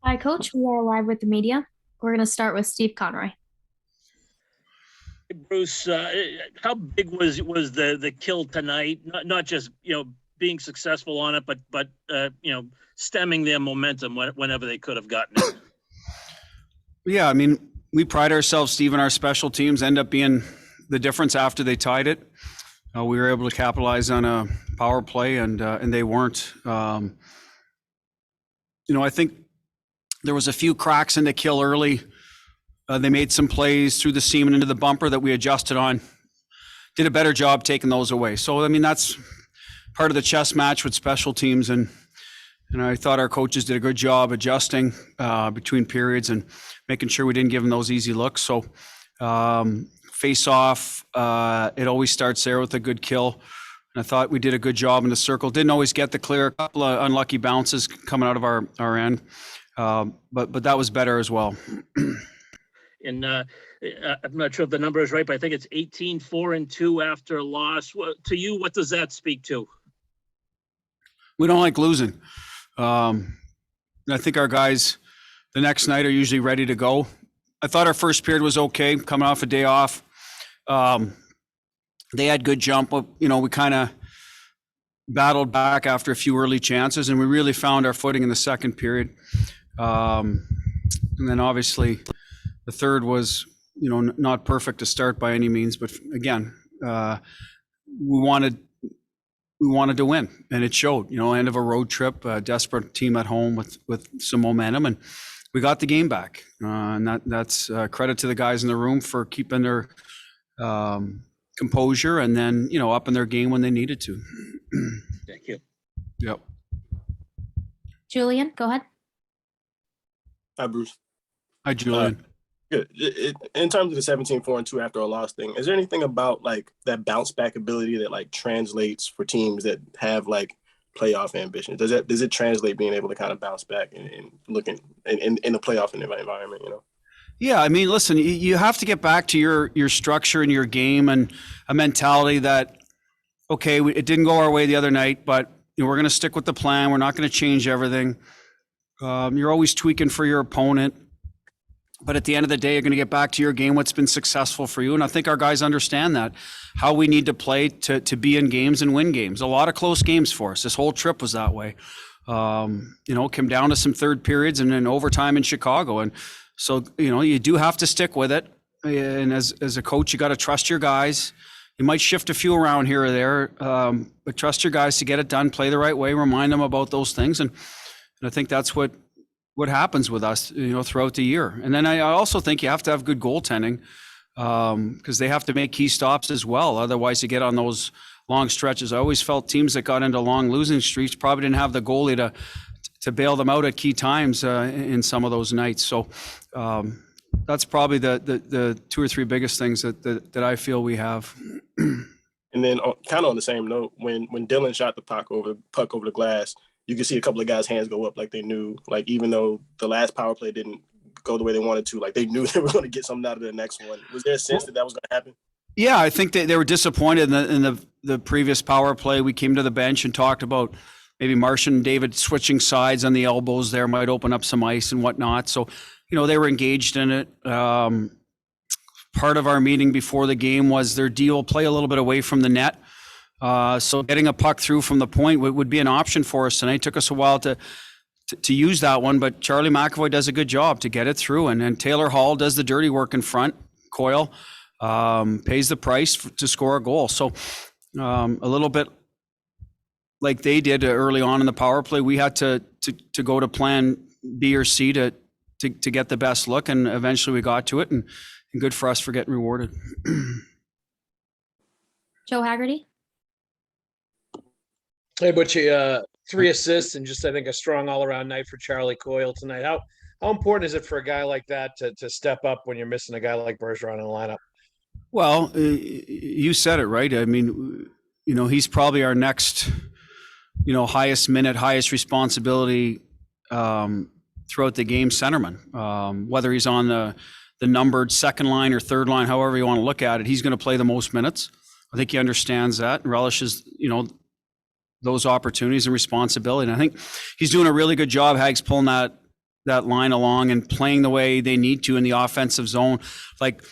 Hi, Coach. We are live with the media. We're going to start with Steve Conroy. Bruce, how big was the kill tonight? Not just being successful on it, but stemming their momentum whenever they could have gotten it. Yeah, I mean, we pride ourselves, Steve, and our special teams end up being the difference after they tied it. We were able to capitalize on a power play, and they weren't. I think there was a few cracks in the kill early. They made some plays through the seam and into the bumper that we adjusted on. Did a better job taking those away. So, I mean, that's part of the chess match with special teams. And I thought our coaches did a good job adjusting between periods and making sure we didn't give them those easy looks. So, face off, it always starts there with a good kill. And I thought we did a good job in the circle. Didn't always get the clear. A couple of unlucky bounces coming out of our end. But that was better as well. And I'm not sure if the number is right, but I think it's 18-4-2 after a loss. To you, what does that speak to? We don't like losing. I think our guys the next night are usually ready to go. I thought our first period was okay, coming off a day off. They had good jump. We kind of battled back after a few early chances, and we really found our footing in the second period. And then obviously the third was, not perfect to start by any means, but again, we wanted to win, and it showed. End of a road trip, a desperate team at home with some momentum, and we got the game back. And that's credit to the guys in the room for keeping their composure, and then up in their game when they needed to. Thank you. Yep. Julian, go ahead. Hi, Bruce. Hi, Julian. Good. In terms of the 17-4-2 after a loss thing, is there anything about that bounce back ability that translates for teams that have playoff ambitions? Does it translate being able to kind of bounce back and looking in the playoff environment? Yeah, I mean, listen, you have to get back to your structure and your game and a mentality that, okay, it didn't go our way the other night, but we're going to stick with the plan. We're not going to change everything. You're always tweaking for your opponent. But at the end of the day, you're going to get back to your game, what's been successful for you. And I think our guys understand that, how we need to play to be in games and win games. A lot of close games for us. This whole trip was that way. Came down to some third periods and then overtime in Chicago. And so, you do have to stick with it. And as a coach, you got to trust your guys. You might shift a few around here or there, but trust your guys to get it done, play the right way, remind them about those things. And I think that's what happens with us, throughout the year. And then I also think you have to have good goaltending because they have to make key stops as well. Otherwise, you get on those long stretches. I always felt teams that got into long losing streaks probably didn't have the goalie to bail them out at key times in some of those nights. So that's probably the two or three biggest things that I feel we have. And then kind of on the same note, when Dylan shot the puck over the glass, you could see a couple of guys' hands go up like they knew, even though the last power play didn't go the way they wanted to, they knew they were going to get something out of the next one. Was there a sense that was going to happen? Yeah, I think they were disappointed in the previous power play. We came to the bench and talked about maybe Martian and David switching sides on the elbows there might open up some ice and whatnot. So, they were engaged in it. Part of our meeting before the game was their D will play a little bit away from the net. So getting a puck through from the point would be an option for us tonight. It took us a while to use that one, but Charlie McAvoy does a good job to get it through, and Taylor Hall does the dirty work in front. Coyle pays the price to score a goal. So a little bit like they did early on in the power play, we had to go to plan B or C to get the best look, and eventually we got to it, and good for us for getting rewarded. Joe Haggerty. Hey, Butchie, 3 assists and just, I think, a strong all-around night for Charlie Coyle tonight. How important is it for a guy like that to step up when you're missing a guy like Bergeron in the lineup? Well, you said it, right? I mean, he's probably our next, highest minute, highest responsibility throughout the game centerman. Whether he's on the numbered second line or third line, however you want to look at it, he's going to play the most minutes. I think he understands that and relishes, those opportunities and responsibility. And I think he's doing a really good job, Hags, pulling that that line along and playing the way they need to in the offensive zone. Like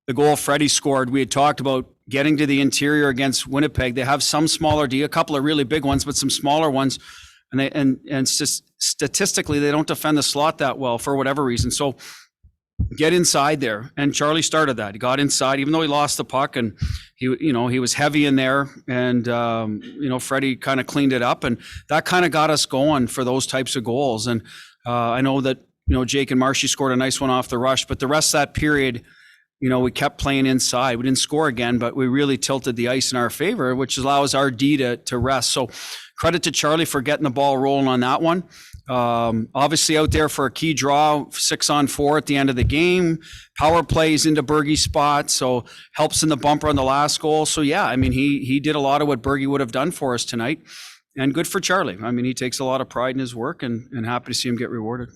the goal Freddie scored, we had talked about getting to the interior against Winnipeg. They have some smaller D, a couple of really big ones, but some smaller ones. And statistically, they don't defend the slot that well for whatever reason. So get inside there. And Charlie started that. He got inside, even though he lost the puck, and he was heavy in there. And, Freddie kind of cleaned it up, and that kind of got us going for those types of goals. And I know that, Jake and Marshy scored a nice one off the rush, but the rest of that period, we kept playing inside. We didn't score again, but we really tilted the ice in our favor, which allows our D to rest. So credit to Charlie for getting the ball rolling on that one. Obviously out there for a key draw, 6-on-4 at the end of the game. Power plays into Bergie's spot, so helps in the bumper on the last goal. So yeah, I mean, he did a lot of what Bergie would have done for us tonight, and good for Charlie. I mean, he takes a lot of pride in his work, and happy to see him get rewarded.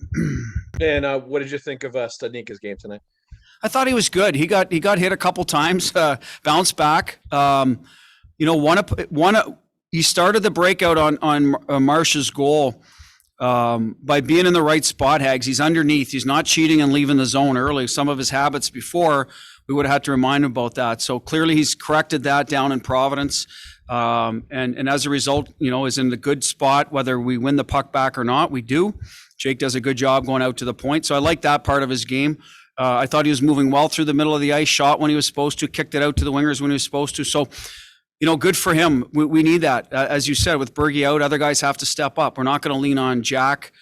And what did you think of Studnicka's game tonight? I thought he was good. He got hit a couple times, bounced back. He started the breakout on Marsh's goal by being in the right spot, Hags. He's underneath. He's not cheating and leaving the zone early. Some of his habits before, we would have had to remind him about that. So clearly he's corrected that down in Providence. And as a result, is in the good spot, whether we win the puck back or not, we do. Jake does a good job going out to the point. So I like that part of his game. I thought he was moving well through the middle of the ice, shot when he was supposed to, kicked it out to the wingers when he was supposed to. So, good for him. We need that. As you said, with Bergie out, other guys have to step up. We're not going to lean on Jack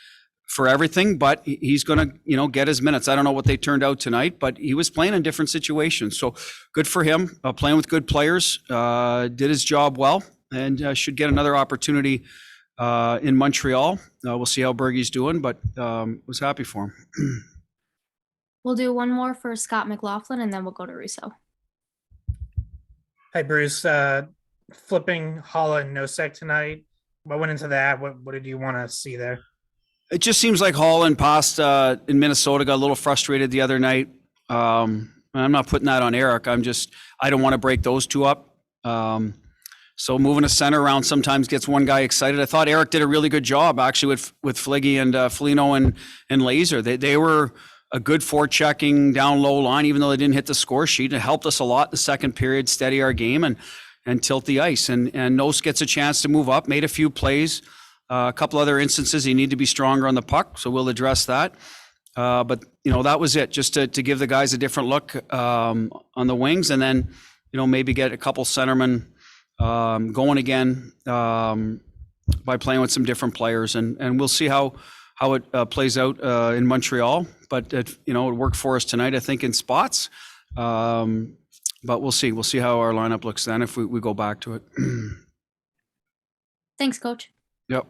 for everything, but he's going to, get his minutes. I don't know what they turned out tonight, but he was playing in different situations. So good for him, playing with good players, did his job well, and should get another opportunity in Montreal. We'll see how Bergie's doing, but was happy for him. We'll do one more for Scott McLaughlin, and then we'll go to Russo. Hi, Bruce. Flipping Holla and Nosek tonight. What went into that? What did you want to see there? It just seems like Holla and Pasta in Minnesota got a little frustrated the other night. I'm not putting that on Eric. I don't want to break those two up. So moving a center around sometimes gets one guy excited. I thought Eric did a really good job actually with Fliggy and Foligno and Laser. They were a good forechecking down low line, even though they didn't hit the score sheet. It helped us a lot in the second period, steady our game and tilt the ice. And Nos gets a chance to move up, made a few plays. A couple other instances he needed to be stronger on the puck, so we'll address that. But that was it, just to give the guys a different look on the wings, and then maybe get a couple centermen going again by playing with some different players, and we'll see how it plays out in Montreal. But it worked for us tonight, I think, in spots. But we'll see. We'll see how our lineup looks then if we go back to it. Thanks, Coach. Yep.